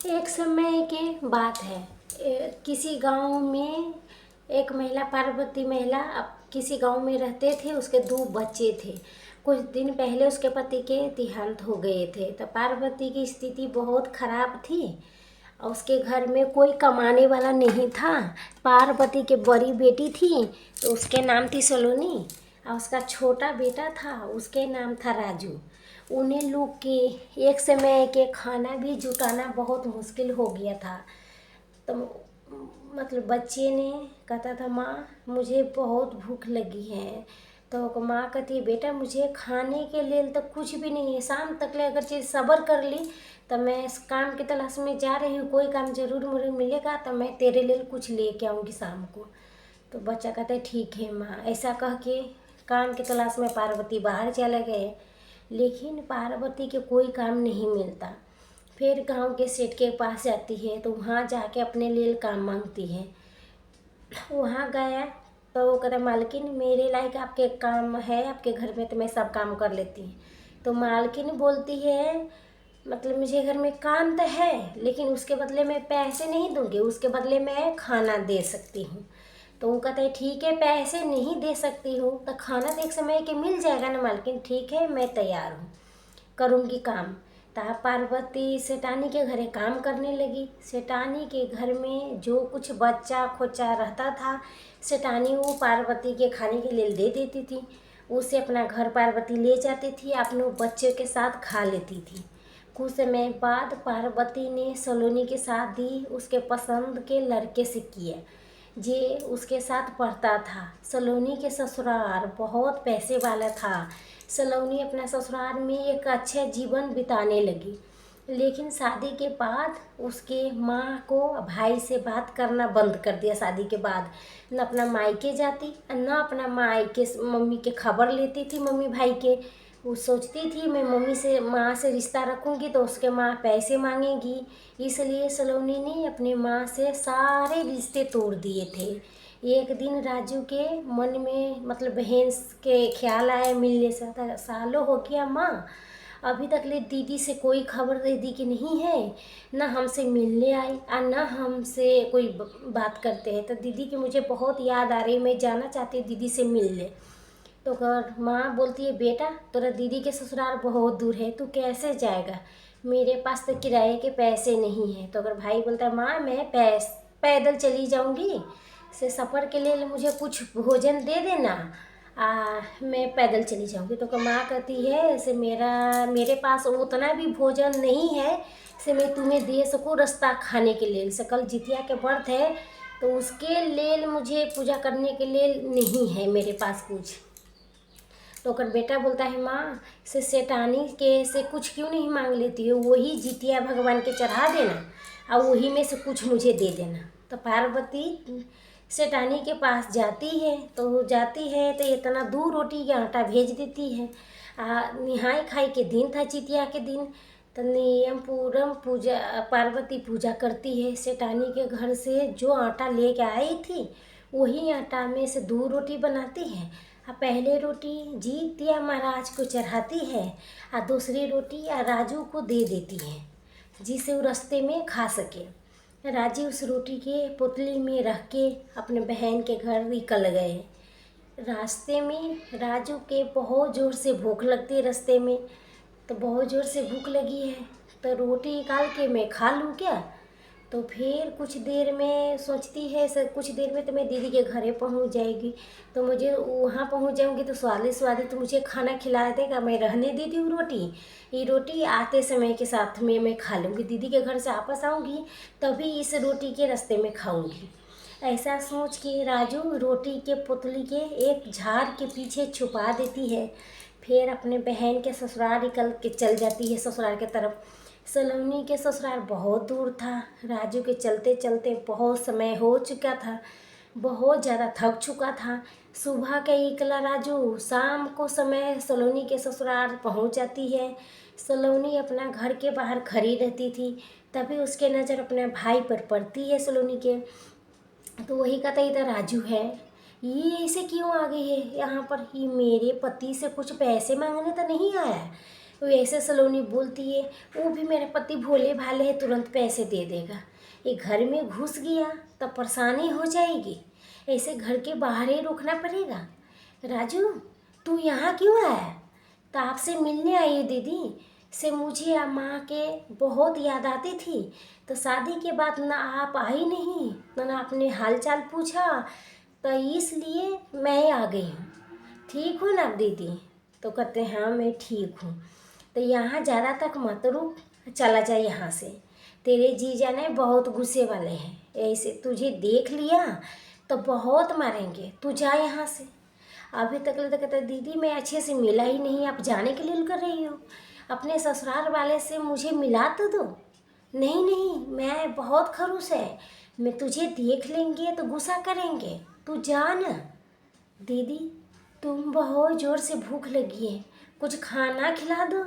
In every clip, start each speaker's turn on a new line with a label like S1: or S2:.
S1: एक समय की बात है। किसी गांव में एक महिला, पार्वती महिला, अब किसी गांव में रहते थे। उसके दो बच्चे थे। कुछ दिन पहले उसके पति के देहांत हो गए थे, तो पार्वती की स्थिति बहुत खराब थी और उसके घर में कोई कमाने वाला नहीं था। पार्वती की बड़ी बेटी थी तो उसके नाम थी सलोनी, और उसका छोटा बेटा था, उसके नाम था राजू। उन्हें लोग के एक समय के खाना भी जुटाना बहुत मुश्किल हो गया था। तो मतलब बच्चे ने कहता था, माँ मुझे बहुत भूख लगी है। तो माँ कहती है, बेटा मुझे खाने के लिए तो कुछ भी नहीं है, शाम तक ले अगर चीज़ सब्र कर ली तो मैं इस काम की तलाश में जा रही हूँ, कोई काम जरूर मुझे मिलेगा तो मैं तेरे लिए कुछ लेके आऊँगी शाम को। तो बच्चा कहता है, ठीक है माँ। ऐसा कह के काम की तलाश में पार्वती बाहर चले गए, लेकिन पार्वती के कोई काम नहीं मिलता। फिर गांव के सेठ के पास जाती है तो वहाँ जाके अपने लिए काम मांगती है। वहाँ गया तो वो कहता, मालकिन मेरे लायक आपके काम है आपके घर में तो मैं सब काम कर लेती हूँ। तो मालकिन बोलती है, मतलब मुझे घर में काम तो है लेकिन उसके बदले में पैसे नहीं दूंगी, उसके बदले मैं खाना दे सकती हूँ। तो वो कहता है, ठीक है पैसे नहीं दे सकती हूँ तो खाना तो एक समय के मिल जाएगा ना मालकिन, ठीक है मैं तैयार हूँ, करूँगी काम। ता पार्वती सेठानी के घरे काम करने लगी। सेठानी के घर में जो कुछ बच्चा खोचा रहता था, सेठानी वो पार्वती के खाने के लिए दे देती थी। उसे अपना घर पार्वती ले जाती थी, अपने बच्चे के साथ खा लेती थी। कुछ समय बाद पार्वती ने सलोनी की शादी उसके पसंद के लड़के से किया, जे उसके साथ पढ़ता था। सलोनी के ससुराल बहुत पैसे वाला था। सलोनी अपना ससुराल में एक अच्छा जीवन बिताने लगी, लेकिन शादी के बाद उसके माँ को भाई से बात करना बंद कर दिया। शादी के बाद न अपना मायके जाती न अपना मायके मम्मी के खबर लेती थी, मम्मी भाई के। वो सोचती थी मैं मम्मी से माँ से रिश्ता रखूँगी तो उसके माँ पैसे मांगेगी, इसलिए सलोनी ने अपने माँ से सारे रिश्ते तोड़ दिए थे। एक दिन राजू के मन में मतलब बहन के ख्याल आया मिलने से। सालों हो गया माँ, अभी तक ले दीदी से कोई खबर दे दी कि नहीं है, ना हमसे मिलने आई और ना हमसे कोई बात करते हैं। तो दीदी की मुझे बहुत याद आ रही, मैं जाना चाहती हूँ दीदी से मिलने। तो अगर माँ बोलती है, बेटा तेरा दीदी के ससुराल बहुत दूर है, तू कैसे जाएगा, मेरे पास तो किराए के पैसे नहीं हैं। तो अगर भाई बोलता है, माँ मैं पैदल चली जाऊँगी, से सफ़र के लिए मुझे कुछ भोजन दे देना, मैं पैदल चली जाऊँगी। तो माँ कहती है, से मेरे पास उतना भी भोजन नहीं है से मैं तुम्हें दे सकूँ रास्ता खाने के लिए। से कल जितिया के व्रत है तो उसके लिए मुझे पूजा करने के लिए नहीं है मेरे पास कुछ। तो अगर बेटा बोलता है, माँ से सेठानी के से कुछ क्यों नहीं मांग लेती हो, वही जितिया भगवान के चढ़ा देना और वही में से कुछ मुझे दे देना। तो पार्वती सेठानी के पास जाती है तो इतना दूर रोटी का आटा भेज देती है। निहाय खाई के दिन था, जितिया के दिन। तो नियम पूरम पूजा पार्वती पूजा करती है। सेठानी के घर से जो आटा लेके आई थी वही आटा में से दो रोटी बनाती है। पहले रोटी जितिया महाराज को चढ़ाती है और दूसरी रोटी राजू को दे देती है, जिसे वो रास्ते में खा सके। राजू उस रोटी के पुतली में रख के अपने बहन के घर निकल गए। रास्ते में राजू के बहुत ज़ोर से भूख लगती है। रास्ते में तो बहुत ज़ोर से भूख लगी है, तो रोटी निकाल के मैं खा लूँ क्या। तो फिर कुछ देर में सोचती है, सर कुछ देर में तो मैं दीदी के घरे पहुंच जाएगी, तो मुझे वहाँ पहुंच जाऊंगी तो स्वादिष्ट स्वादिष्ट मुझे खाना खिला देगा, मैं रहने देती हूँ रोटी। ये रोटी आते समय के साथ में मैं खा लूँगी, दीदी के घर से वापस आऊँगी तभी इस रोटी के रास्ते में खाऊँगी। ऐसा सोच के राजू रोटी के पुतली के एक झाड़ के पीछे छुपा देती है। फिर अपने बहन के ससुराल निकल के चल जाती है, ससुराल के तरफ। सलोनी के ससुराल बहुत दूर था। राजू के चलते चलते बहुत समय हो चुका था, बहुत ज़्यादा थक चुका था। सुबह के निकला राजू, शाम को समय सलोनी के ससुराल पहुंच जाती है। सलोनी अपना घर के बाहर खड़ी रहती थी, तभी उसके नज़र अपने भाई पर पड़ती है सलोनी के। तो वही कहता, इधर राजू है, ये ऐसे क्यों आ गई है यहाँ पर, ये मेरे पति से कुछ पैसे मांगने तो नहीं आया। वो ऐसे सलोनी बोलती है, वो भी मेरे पति भोले भाले है, तुरंत पैसे दे देगा। ये घर में घुस गया तो परेशानी हो जाएगी, ऐसे घर के बाहर ही रुकना पड़ेगा। राजू, तू यहाँ क्यों आया? तो आपसे मिलने आई है दीदी से, मुझे माँ के बहुत याद आती थी। तो शादी के बाद ना आप आई नहीं, ना आपने हाल चाल पूछा, तो इसलिए मैं आ गई हूँ। ठीक हो ना दीदी? तो कहते हैं हाँ मैं ठीक हूँ। तो यहाँ ज़्यादा तक मत रुक, चला जा यहाँ से। तेरे जीजा ने बहुत गुस्से वाले हैं, ऐसे तुझे देख लिया तो बहुत मारेंगे, तू जा यहाँ से। अभी तक तो कहता दीदी मैं अच्छे से मिला ही नहीं, आप जाने के लिए कर रही हो? अपने ससुराल वाले से मुझे मिला तो दो। नहीं नहीं, मैं बहुत खड़ूस है, मैं तुझे देख लेंगे तो गुस्सा करेंगे, तू जा ना। दीदी तुम बहुत ज़ोर से भूख लगी है, कुछ खाना खिला दो।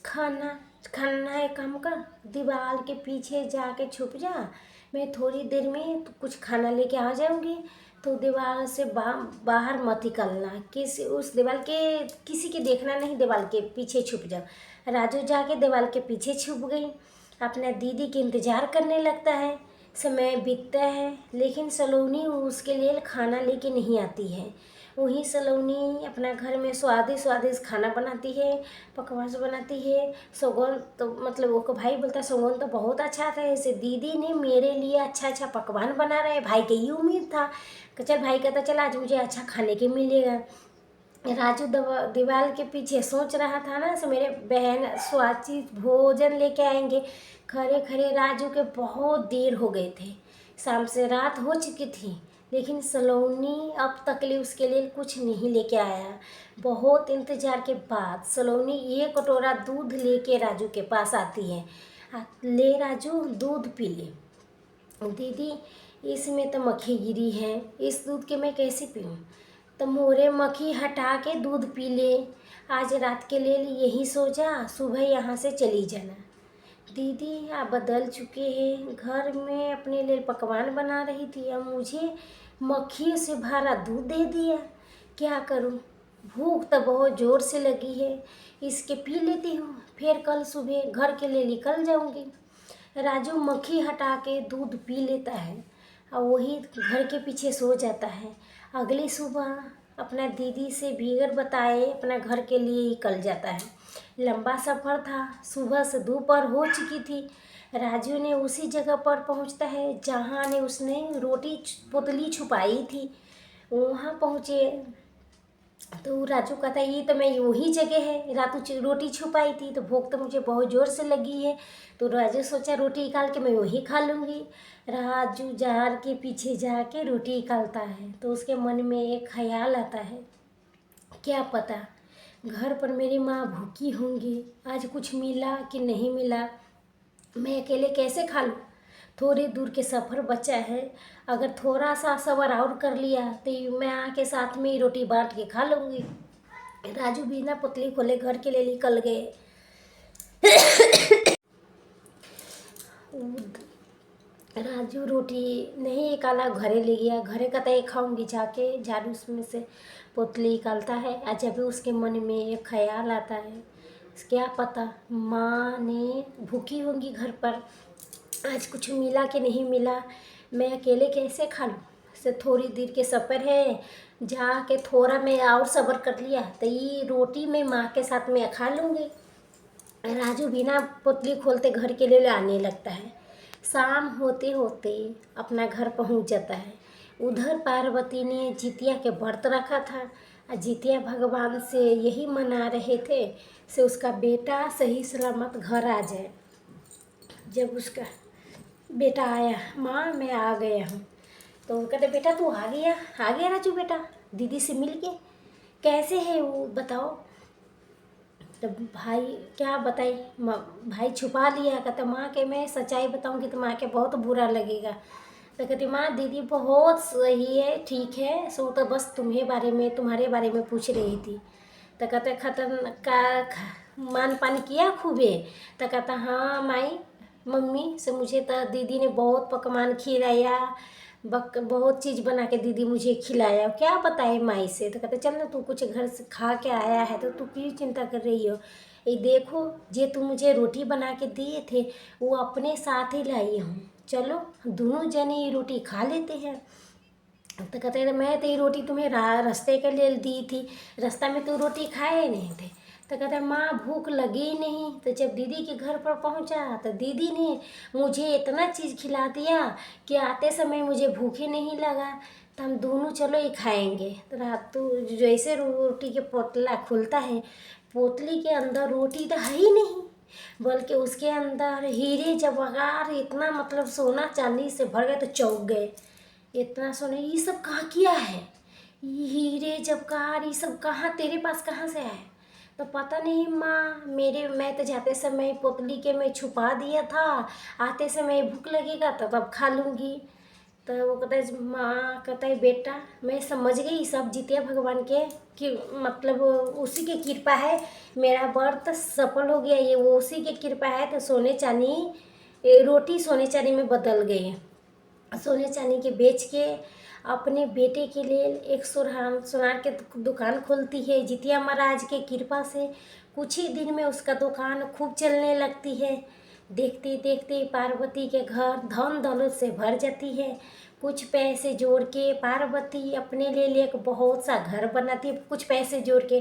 S1: खाना खाना एक काम कर, दीवार के पीछे जाके छुप जा, मैं थोड़ी देर में तो कुछ खाना लेके आ जाऊंगी। तो दीवार से बाहर मत निकलना, किसी उस दीवार के किसी के देखना नहीं, दीवार के पीछे छुप जाओ। राजू जाके दीवार के पीछे छुप गई, अपना दीदी के इंतज़ार करने लगता है। समय बीतता है लेकिन सलोनी उसके लिए खाना लेके नहीं आती है। वहीं सलोनी अपना घर में स्वादिष्ट स्वादिष्ट खाना बनाती है, पकवान बनाती है। सोगन तो मतलब वो को भाई बोलता है सोगन तो बहुत अच्छा था, ऐसे दीदी ने मेरे लिए अच्छा अच्छा पकवान बना रहे। भाई के ही उम्मीद था कि चल भाई कहता चल आज मुझे अच्छा खाने के मिलेगा। राजू दीवार के पीछे सोच रहा था ना से मेरे बहन स्वादिष्ट भोजन लेके आएंगे। खरे खरे राजू के बहुत देर हो गए थे, शाम से रात हो चुकी थी, लेकिन सलोनी अब तक ले उसके लिए कुछ नहीं लेके आया। बहुत इंतजार के बाद सलोनी एक कटोरा दूध लेके राजू के पास आती है। ले राजू दूध पी ले। दीदी इसमें तो मक्खी गिरी है, इस दूध के मैं कैसे पीऊँ? तो मोरे मक्खी हटा के दूध पी ले, आज रात के लिए यही सो जा, सुबह यहाँ से चली जाना। दीदी आप बदल चुके हैं, घर में अपने लिए पकवान बना रही थी, अब मुझे मक्खियों से भरा दूध दे दिया, क्या करूं? भूख तो बहुत ज़ोर से लगी है, इसके पी लेती हूँ, फिर कल सुबह घर के लिए निकल जाऊंगी। राजू मक्खी हटा के दूध पी लेता है और वही घर के पीछे सो जाता है। अगली सुबह अपना दीदी से बिगर बताए अपना घर के लिए निकल जाता है। लंबा सफ़र था, सुबह से दोपहर हो चुकी थी। राजू ने उसी जगह पर पहुंचता है जहां ने उसने रोटी पोतली छुपाई थी, वहां पहुंचे। तो राजू कहता है ये तो मैं वही जगह है, रातू रोटी छुपाई थी, तो भूख तो मुझे बहुत ज़ोर से लगी है। तो राजू सोचा रोटी निकाल के मैं वही खा लूँगी। राजू जार के पीछे जाके रोटी निकालता है तो उसके मन में एक ख्याल आता है, क्या पता घर पर मेरी माँ भूखी होंगी, आज कुछ मिला कि नहीं मिला, मैं अकेले कैसे खा लूँ? थोड़ी दूर के सफ़र बचा है, अगर थोड़ा सा सब्र और कर लिया तो मैं आके साथ में ही रोटी बांट के खा लूँगी। राजू बिना पुतली खोले घर के लिए निकल गए। राजू रोटी नहीं निकाला, घरे ले गया, घरे का तो खाऊंगी जाके, झाड़ू उसमें से पुतली निकालता है। और जब भी उसके मन में एक ख्याल आता है, क्या पता माँ ने भूखी होंगी घर पर, आज कुछ मिला कि नहीं मिला, मैं अकेले कैसे खा लूँ? से थोड़ी देर के सफ़र है, जाके थोड़ा मैं और सब्र कर लिया तो ये रोटी मैं माँ के साथ में खा लूँगी। राजू बिना पुतली खोलते घर के लिए आने लगता है। शाम होते होते अपना घर पहुंच जाता है। उधर पार्वती ने जितिया के व्रत रखा था और जितिया भगवान से यही मना रहे थे से उसका बेटा सही सलामत घर आ जाए। जब उसका बेटा आया, माँ मैं आ गया हूँ, तो वो कहते बेटा तू आ गया राजू बेटा, दीदी से मिल के कैसे है वो बताओ। तो भाई क्या बताई, भाई छुपा लिया, कहता माँ के मैं सच्चाई बताऊंगी तो माँ के बहुत बुरा लगेगा। तो कहती माँ दीदी बहुत सही है, ठीक है, सो तो बस तुम्हारे बारे में पूछ रही थी। तो कहते खतन का मान पान किया खूबे? तो कहता हाँ माई मम्मी से मुझे तो दीदी ने बहुत पकवान खिलाया, बहुत चीज़ बना के दीदी मुझे खिलाया, क्या बताए माई से। तो कहते चल ना तू कुछ घर से खा के आया है तो तू क्यों चिंता कर रही हो, ये देखो, जे तुम मुझे रोटी बना के दिए थे वो अपने साथ ही लाई हूँ, चलो हम दोनों जने ये रोटी खा लेते हैं। तो कहते हैं मैं तो ये रोटी तुम्हें रास्ते के लिए दी थी, रास्ता में तो रोटी खाए नहीं थे। तो कहते हैं माँ भूख लगी ही नहीं। तो जब दीदी के घर पर पहुँचा तो दीदी ने मुझे इतना चीज़ खिला दिया कि आते समय मुझे भूख ही नहीं लगा। तो हम दोनों चलो ये खाएंगे। तो रात तो जैसे रोटी के पोतला खुलता है, पोतली के अंदर रोटी तो है ही नहीं, बल्कि उसके अंदर हीरे जवाहरात इतना मतलब सोना चांदी से भर गए। तो चौंक गए, इतना सोना ये सब कहाँ किया है, ये हीरे जवाहरात ये सब कहाँ तेरे पास कहाँ से आए। तो पता नहीं माँ, मैं तो जाते समय पोतली के में छुपा दिया था, आते समय भूख लगेगा तो तब खा लूँगी। तो वो कहता है माँ, कहता है बेटा मैं समझ गई सब जितिया भगवान के कि मतलब उसी की कृपा है, मेरा व्रत सफल हो गया, ये वो उसी की कृपा है। तो सोने चांदी रोटी सोने चांदी में बदल गई। सोने चांदी के बेच के अपने बेटे के लिए एक सोनार के दुकान खोलती है। जितिया महाराज के कृपा से कुछ ही दिन में उसका दुकान खूब चलने लगती है। देखते देखते पार्वती के घर धन दौलत से भर जाती है। कुछ पैसे जोड़ के पार्वती अपने लिए एक बहुत सा घर बनाती है। कुछ पैसे जोड़ के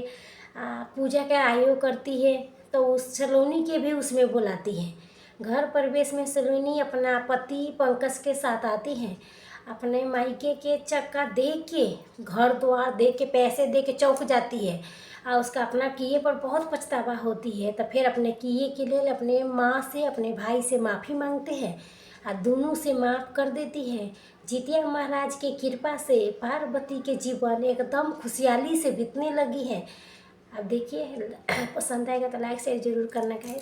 S1: पूजा का आयोग करती है। तो उस सलोनी के भी उसमें बुलाती है। घर प्रवेश में सलोनी अपना पति पंकज के साथ आती है। अपने मायके के चक्का दे के, घर द्वार दे के, पैसे दे के चौंक जाती है और उसका अपना किए पर बहुत पछतावा होती है। तो फिर अपने किए के लिए अपने माँ से अपने भाई से माफ़ी मांगते हैं और दोनों से माफ़ कर देती है। जितिया महाराज के कृपा से पार्वती के जीवन एकदम खुशहाली से बीतने लगी है। अब देखिए पसंद आएगा तो लाइक शेयर जरूर करना है।